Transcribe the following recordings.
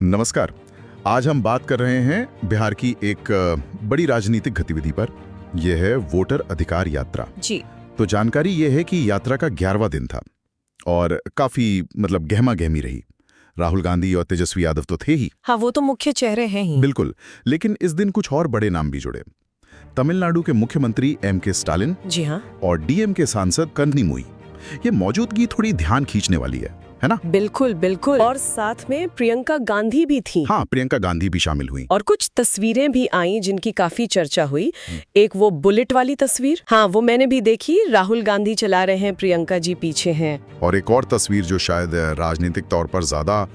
नमस्कार। आज हम बात कर रहे हैं बिहार की एक बड़ी राजनीतिक गतिविधि पर। यह है वोटर अधिकार यात्रा जी। तो जानकारी यह है कि यात्रा का 11वां दिन था और काफी गहमा गहमी रही। राहुल गांधी और तेजस्वी यादव तो थे ही। हाँ, वो तो मुख्य चेहरे हैं ही। बिल्कुल, लेकिन इस दिन कुछ और बड़े नाम भी जुड़े। तमिलनाडु के मुख्यमंत्री M.K. स्टालिन जी हाँ, और डीएम के सांसद कन्नीमुई। ये मौजूदगी थोड़ी ध्यान खींचने वाली है ना? बिल्कुल बिल्कुल। और साथ में प्रियंका गांधी भी थी। हाँ, प्रियंका गांधी भी शामिल हुई। और कुछ तस्वीरें भी आईं जिनकी काफी चर्चा हुई। एक वो बुलेट वाली तस्वीर, हाँ वो मैंने भी देखी। राहुल गांधी चला रहे हैं, प्रियंका जी पीछे हैं। और एक और तस्वीर जो शायद राजनीतिक तौर पर ज्यादा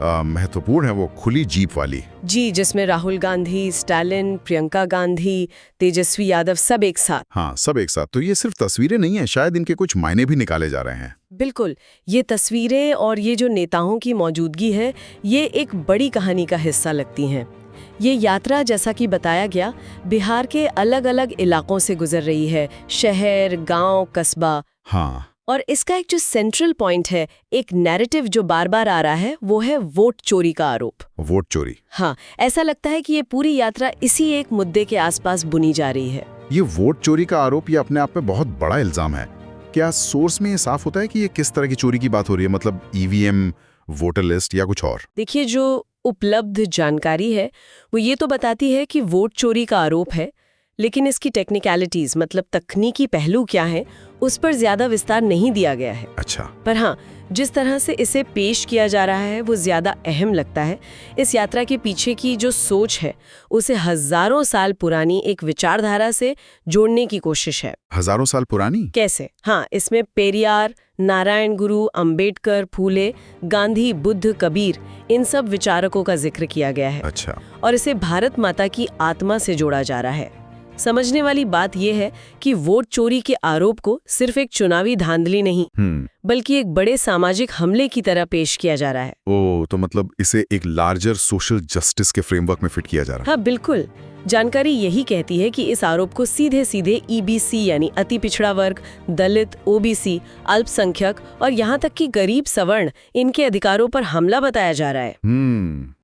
महत्वपूर्ण है, वो खुली जीप वाली। जी, जिसमें राहुल गांधी, स्टालिन, प्रियंका गांधी, तेजस्वी यादव सब एक साथ। हाँ, सब एक साथ। तो ये सिर्फ तस्वीरें नहीं है, शायद इनके कुछ मायने भी निकाले जा रहे हैं। बिल्कुल, ये तस्वीरें और ये जो नेताओं की मौजूदगी है, ये एक बड़ी कहानी का हिस्सा लगती हैं। ये यात्रा, जैसा कि बताया गया, बिहार के अलग अलग इलाकों से गुजर रही है, शहर, गांव, कस्बा। हाँ, और इसका एक जो सेंट्रल पॉइंट है, एक नैरेटिव जो बार बार आ रहा है, वो है वोट चोरी का आरोप। वोट चोरी। हाँ, ऐसा लगता है कि ये पूरी यात्रा इसी एक मुद्दे के आसपास बुनी जा रही है। ये वोट चोरी का आरोप, ये अपने आप में बहुत बड़ा इल्जाम है। क्या सोर्स में ये साफ होता है कि ये किस तरह की चोरी की बात हो रही है? मतलब ईवीएम, वोटर लिस्ट या कुछ और? देखिए, जो उपलब्ध जानकारी है वो ये तो बताती है कि वोट चोरी का आरोप है, लेकिन इसकी टेक्निकलिटीज, मतलब तकनीकी पहलू क्या है, उस पर ज्यादा विस्तार नहीं दिया गया है। अच्छा। पर हाँ, जिस तरह से इसे पेश किया जा रहा है वो ज्यादा अहम लगता है। इस यात्रा के पीछे की जो सोच है, उसे हजारों साल पुरानी एक विचारधारा से जोड़ने की कोशिश है। हजारों साल पुरानी? कैसे? हाँ, इसमें पेरियार, नारायण गुरु, अंबेडकर, फूले, गांधी, बुद्ध, कबीर, इन सब विचारकों का जिक्र किया गया है। अच्छा। और इसे भारत माता की आत्मा से जोड़ा जा रहा है। समझने वाली बात यह है कि वोट चोरी के आरोप को सिर्फ एक चुनावी धांधली नहीं, बल्कि एक बड़े सामाजिक हमले की तरह पेश किया जा रहा है। ओह, तो मतलब इसे एक लार्जर सोशल जस्टिस के फ्रेमवर्क में फिट किया जा रहा है। हाँ बिल्कुल। जानकारी यही कहती है कि इस आरोप को सीधे सीधे ईबीसी यानी अति पिछड़ा वर्ग, दलित, ओबीसी, अल्पसंख्यक और यहाँ तक कि गरीब सवर्ण, इनके अधिकारों पर हमला बताया जा रहा है।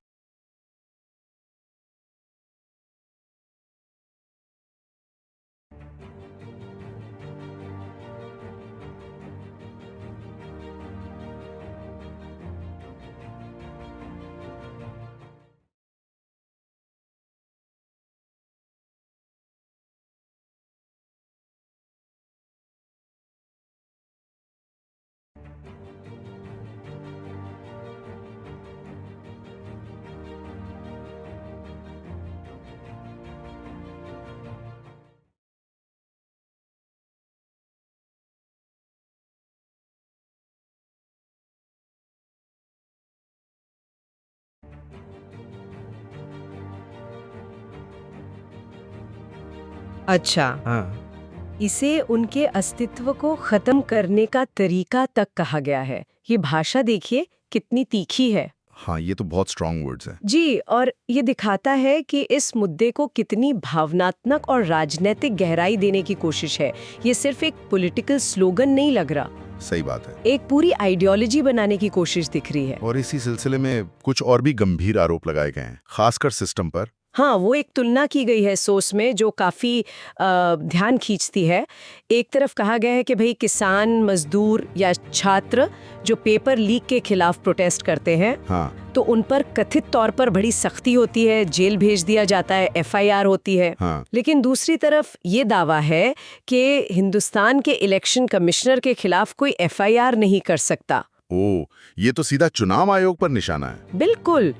अच्छा, हाँ, इसे उनके अस्तित्व को खत्म करने का तरीका तक कहा गया है। ये भाषा देखिए कितनी तीखी है। हाँ, ये तो बहुत स्ट्रॉन्ग वर्ड्स हैं। जी, और ये दिखाता है कि इस मुद्दे को कितनी भावनात्मक और राजनीतिक गहराई देने की कोशिश है। ये सिर्फ एक पॉलिटिकल स्लोगन नहीं लग रहा, सही बात है। एक पूरी आइडियोलॉजी बनाने की कोशिश दिख रही है। और इसी सिलसिले में कुछ और भी गंभीर आरोप लगाए गए हैं, खासकर सिस्टम पर। हाँ, वो एक तुलना की गई है सोर्स में जो काफी ध्यान खींचती है। एक तरफ कहा गया है कि भाई किसान, मजदूर या छात्र जो पेपर लीक के खिलाफ प्रोटेस्ट करते हैं, हाँ, तो उन पर कथित तौर पर बड़ी सख्ती होती है, जेल भेज दिया जाता है, एफआईआर होती है। हाँ। लेकिन दूसरी तरफ ये दावा है कि हिंदुस्तान के इलेक्शन कमिश्नर के खिलाफ कोई एफआईआर नहीं कर सकता। ओह, ये तो सीधा चुनाव आयोग पर निशाना है। बिल्कुल,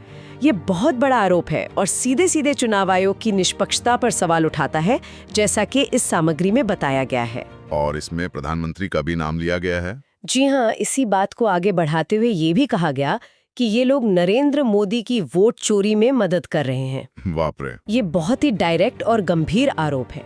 ये बहुत बड़ा आरोप है और सीधे सीधे चुनाव आयोग की निष्पक्षता पर सवाल उठाता है, जैसा कि इस सामग्री में बताया गया है। और इसमें प्रधानमंत्री का भी नाम लिया गया है। जी हाँ, इसी बात को आगे बढ़ाते हुए ये भी कहा गया कि ये लोग नरेंद्र मोदी की वोट चोरी में मदद कर रहे हैं। बाप रे। ये बहुत ही डायरेक्ट और गंभीर आरोप है।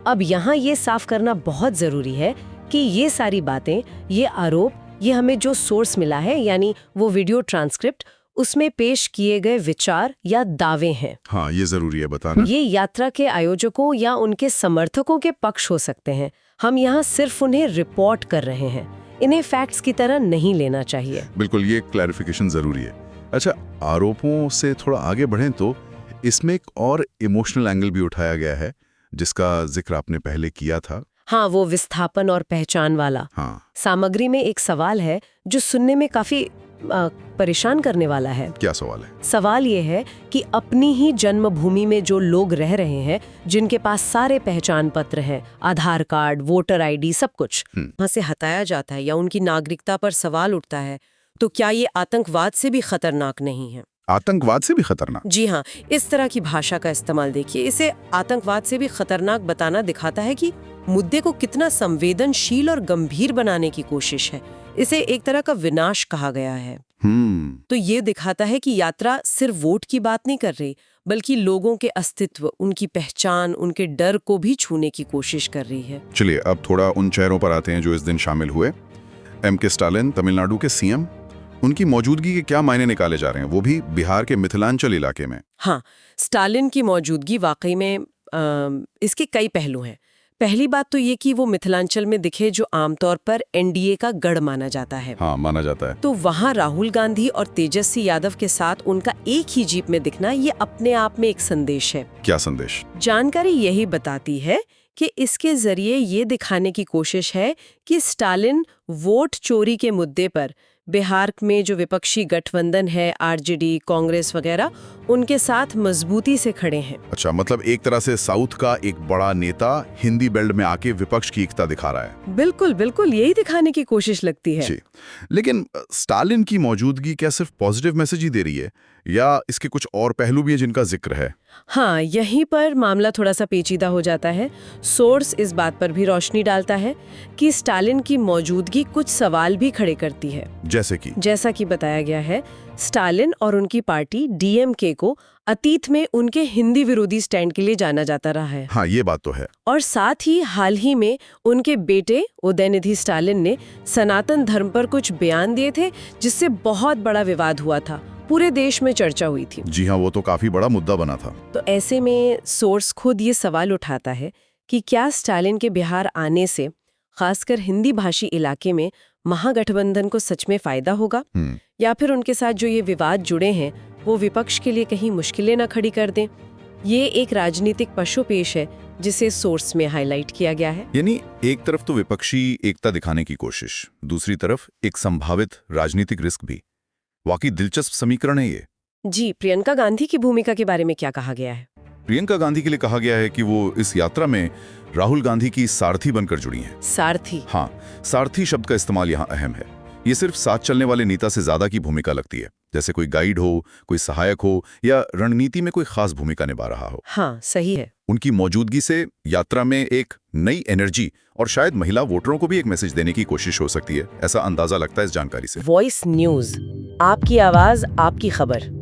अब यहाँ ये साफ करना बहुत जरूरी है कि ये सारी बातें, ये आरोप, ये हमें जो सोर्स मिला है, यानी वो वीडियो ट्रांसक्रिप्ट, उसमें पेश किए गए विचार या दावे हैं। हाँ, ये जरूरी है बताना। ये यात्रा के आयोजकों या उनके समर्थकों के पक्ष हो सकते हैं। हम यहाँ सिर्फ उन्हें रिपोर्ट कर रहे हैं, इन्हें फैक्ट्स की तरह नहीं लेना चाहिए। बिल्कुल, ये क्लैरिफिकेशन जरूरी है। अच्छा, आरोपों से थोड़ा आगे बढ़ें तो इसमें एक और इमोशनल एंगल भी उठाया गया है जिसका जिक्र आपने पहले किया था। हाँ, वो विस्थापन और पहचान वाला। हाँ, सामग्री में एक सवाल है जो सुनने में काफी परेशान करने वाला है। क्या सवाल है? सवाल ये है कि अपनी ही जन्मभूमि में जो लोग रह रहे हैं, जिनके पास सारे पहचान पत्र हैं, आधार कार्ड, वोटर आईडी, सब कुछ, वहां से हटाया जाता है या उनकी नागरिकता पर सवाल उठता है, तो क्या ये आतंकवाद से भी खतरनाक नहीं है? आतंकवाद से भी खतरनाक? जी हाँ, इस तरह की भाषा का इस्तेमाल देखिए। इसे आतंकवाद से भी खतरनाक बताना दिखाता है कि मुद्दे को कितना संवेदनशील और गंभीर बनाने की कोशिश है। इसे एक तरह का विनाश कहा गया है। तो ये दिखाता है कि यात्रा सिर्फ वोट की बात नहीं कर रही, बल्कि लोगों के अस्तित्व, उनकी पहचान, उनके डर को भी छूने की कोशिश कर रही है। चलिए अब थोड़ा उन चेहरों पर आते हैं जो इस दिन शामिल हुए। M.K. स्टालिन, तमिलनाडु के सीएम, उनकी मौजूदगी के क्या मायने निकाले जा रहे हैं, वो भी बिहार के मिथिलांचल इलाके में? हाँ, स्टालिन की मौजूदगी वाकई में इसके कई पहलू हैं। पहली बात तो ये कि वो मिथिलांचल में दिखे, जो आमतौर पर एनडीए का गढ़ माना जाता है। हाँ, माना जाता है। तो वहाँ राहुल गांधी और तेजस्वी यादव के साथ उनका एक ही जीप में दिखना, ये अपने आप में एक संदेश है। क्या संदेश? जानकारी यही बताती है कि इसके जरिए ये दिखाने की कोशिश है कि स्टालिन वोट चोरी के मुद्दे पर बिहार में जो विपक्षी गठबंधन है, आरजेडी, कांग्रेस वगैरह, उनके साथ मजबूती से खड़े हैं। अच्छा, मतलब एक तरह से साउथ का एक बड़ा नेता हिंदी बेल्ट में आके विपक्ष की एकता दिखा रहा है। बिल्कुल बिल्कुल, यही दिखाने की कोशिश लगती है। जी, लेकिन स्टालिन की मौजूदगी क्या सिर्फ पॉजिटिव मैसेज ही दे रही है या इसके कुछ और पहलू भी है जिनका जिक्र है? हाँ, यहीं पर मामला थोड़ा सा पेचीदा हो जाता है। सोर्स इस बात पर भी रोशनी डालता है कि स्टालिन की मौजूदगी कुछ सवाल भी खड़े करती है। जैसा कि बताया गया है, स्टालिन और उनकी पार्टी डीएमके को अतीत में उनके हिंदी विरोधी स्टैंड के लिए जाना जाता रहा है। हाँ, ये बात तो है। और साथ ही हाल ही में उनके बेटे उदयनिधि स्टालिन ने सनातन धर्म पर कुछ बयान दिए थे, जिससे बहुत बड़ा विवाद हुआ था, पूरे देश में चर्चा हुई थी। जी हाँ, वो तो काफी बड़ा मुद्दा बना था। तो ऐसे में सोर्स खुद ये सवाल उठाता है कि क्या स्टालिन के बिहार आने से खासकर हिंदी भाषी इलाके में महागठबंधन को सच में फायदा होगा, या फिर उनके साथ जो ये विवाद जुड़े हैं वो विपक्ष के लिए कहीं मुश्किलें न खड़ी कर दें। ये एक राजनीतिक पशुपेश है जिसे सोर्स में हाईलाइट किया गया है। यानी एक तरफ तो विपक्षी एकता दिखाने की कोशिश, दूसरी तरफ एक संभावित राजनीतिक रिस्क भी। वाकई दिलचस्प समीकरण है ये। जी, प्रियंका गांधी की भूमिका के बारे में क्या कहा गया है? प्रियंका गांधी के लिए कहा गया है कि वो इस यात्रा में राहुल गांधी की सारथी बनकर जुड़ी हैं। सारथी? हाँ, सारथी शब्द का इस्तेमाल यहाँ अहम है। ये सिर्फ साथ चलने वाले नेता से ज्यादा की भूमिका लगती है, जैसे कोई गाइड हो, कोई सहायक हो या रणनीति में कोई खास भूमिका निभा रहा हो। हाँ, सही है। उनकी मौजूदगी से यात्रा में एक नई एनर्जी और शायद महिला वोटरों को भी एक मैसेज देने की कोशिश हो सकती है, ऐसा अंदाजा लगता है इस जानकारी से। वॉइस न्यूज, आपकी आवाज, आपकी खबर।